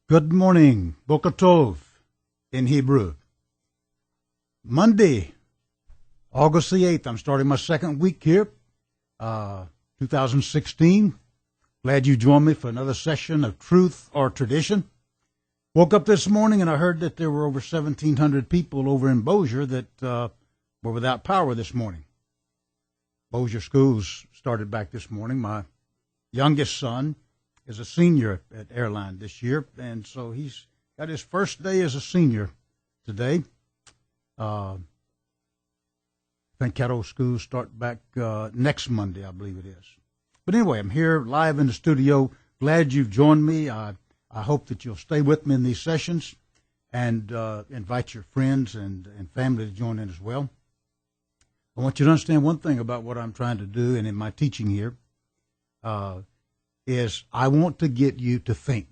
Good morning, Boker Tov in Hebrew. Monday, August the 8th. I'm starting my second week here, 2016. Glad you joined me for another session of Truth or Tradition. Woke up this morning and I heard that there were over 1,700 people over in Bossier that were without power this morning. Bossier schools started back this morning. My youngest son is a senior at Airline this year, and so he's got his first day as a senior today. I think Caddo schools start back next Monday, I believe it is. But anyway, I'm here live in the studio. Glad you've joined me. I hope that you'll stay with me in these sessions and invite your friends and family to join in as well. I want you to understand one thing about what I'm trying to do and in my teaching here. Is I want to get you to think.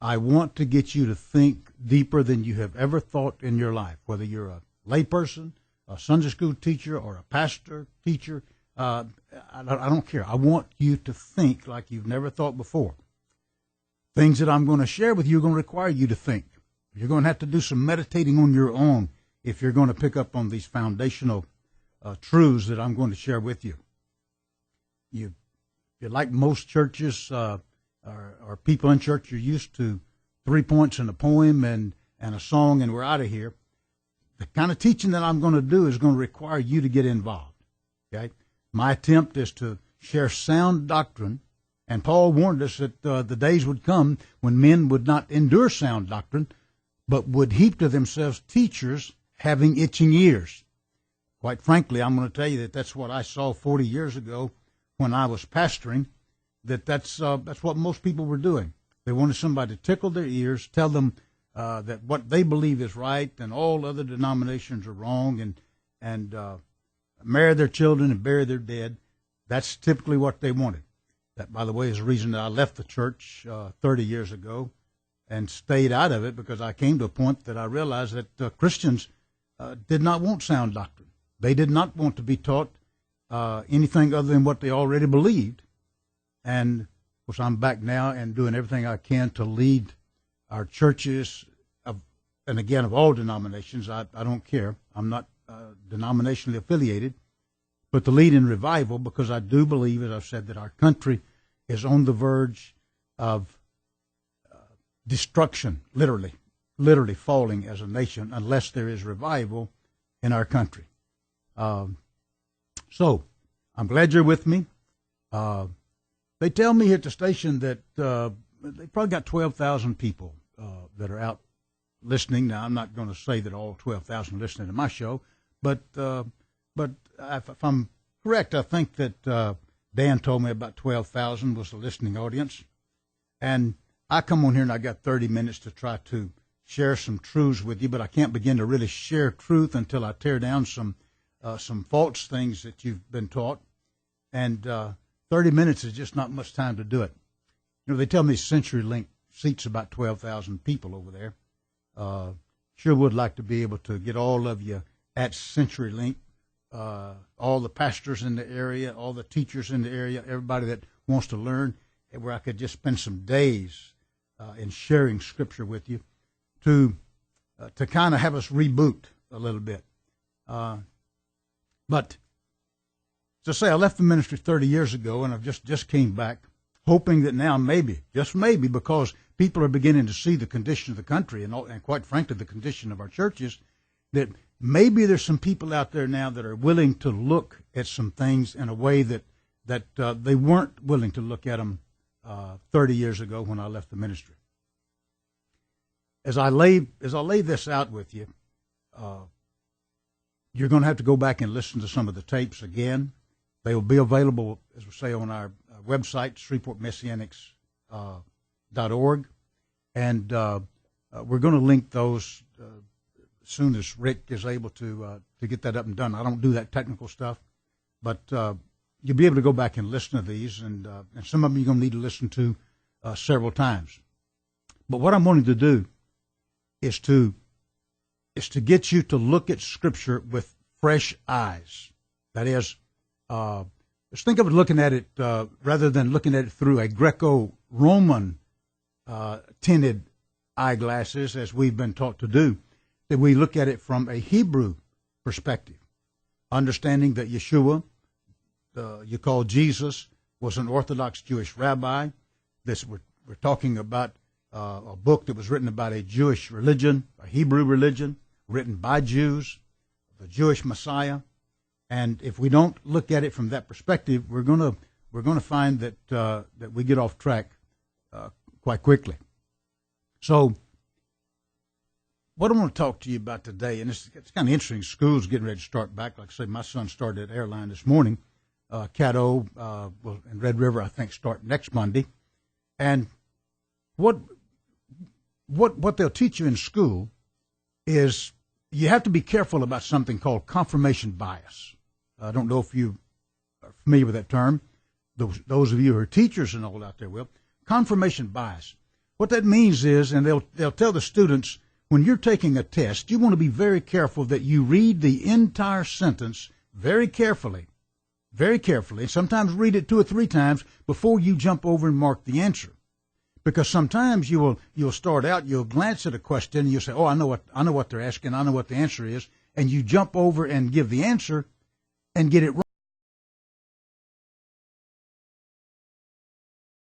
I want to get you to think deeper than you have ever thought in your life, whether you're a layperson, a Sunday school teacher, or a pastor, teacher. I don't care. I want you to think like you've never thought before. Things that I'm going to share with you are going to require you to think. You're going to have to do some meditating on your own if you're going to pick up on these foundational truths that I'm going to share with you. Like most churches or people in church, you're used to 3 points in a poem and a song, and we're out of here. The kind of teaching that I'm going to do is going to require you to get involved. Okay, my attempt is to share sound doctrine, and Paul warned us that the days would come when men would not endure sound doctrine, but would heap to themselves teachers having itching ears. Quite frankly, I'm going to tell you that that's what I saw 40 years ago when I was pastoring, that's what most people were doing. They wanted somebody to tickle their ears, tell them that what they believe is right and all other denominations are wrong, and marry their children and bury their dead. That's typically what they wanted. That, by the way, is the reason that I left the church 30 years ago and stayed out of it, because I came to a point that I realized that Christians did not want sound doctrine. They did not want to be taught anything other than what they already believed. And, of course, I'm back now and doing everything I can to lead our churches, and again, of all denominations. I don't care. I'm not denominationally affiliated, but to lead in revival, because I do believe, as I've said, that our country is on the verge of destruction, literally falling as a nation, unless there is revival in our country. So, I'm glad you're with me. They tell me here at the station that they probably got 12,000 people that are out listening. Now, I'm not going to say that all 12,000 are listening to my show, but if I'm correct, I think that Dan told me about 12,000 was the listening audience. And I come on here and I got 30 minutes to try to share some truths with you, but I can't begin to really share truth until I tear down some false things that you've been taught, and 30 minutes is just not much time to do it. You know, they tell me CenturyLink seats about 12,000 people over there. Sure would like to be able to get all of you at CenturyLink, all the pastors in the area, all the teachers in the area, everybody that wants to learn, where I could just spend some days in sharing Scripture with you to kind of have us reboot a little bit. But to say, I left the ministry 30 years ago, and I've just came back, hoping that now maybe, just maybe, because people are beginning to see the condition of the country and quite frankly the condition of our churches, that maybe there's some people out there now that are willing to look at some things in a way that they weren't willing to look at them 30 years ago when I left the ministry. As I lay this out with you, you're going to have to go back and listen to some of the tapes again. They will be available, as we say, on our website, ShreveportMessianics.org. And we're going to link those as soon as Rick is able to get that up and done. I don't do that technical stuff, but you'll be able to go back and listen to these, and some of them you're going to need to listen to several times. But what I'm wanting to do is to get you to look at Scripture with fresh eyes. That is, just think of it looking at it rather than looking at it through a Greco-Roman tinted eyeglasses, as we've been taught to do, that we look at it from a Hebrew perspective, understanding that Yeshua, you call Jesus, was an Orthodox Jewish rabbi. We're talking about a book that was written about a Jewish religion, a Hebrew religion, written by Jews, the Jewish Messiah. And if we don't look at it from that perspective, we're gonna find that we get off track quite quickly. So, what I want to talk to you about today, and it's kind of interesting. School's getting ready to start back. Like I say, my son started at Airline this morning. Caddo and Red River, I think, start next Monday. And what they'll teach you in school is you have to be careful about something called confirmation bias. I don't know if you are familiar with that term. Those of you who are teachers and all out there will. Confirmation bias. What that means is, and they'll tell the students, when you're taking a test, you want to be very careful that you read the entire sentence very carefully, and sometimes read it 2 or 3 times before you jump over and mark the answer. Because sometimes you'll start out, you'll glance at a question, and you'll say, "Oh, I know what they're asking, I know what the answer is," and you jump over and give the answer and get it wrong.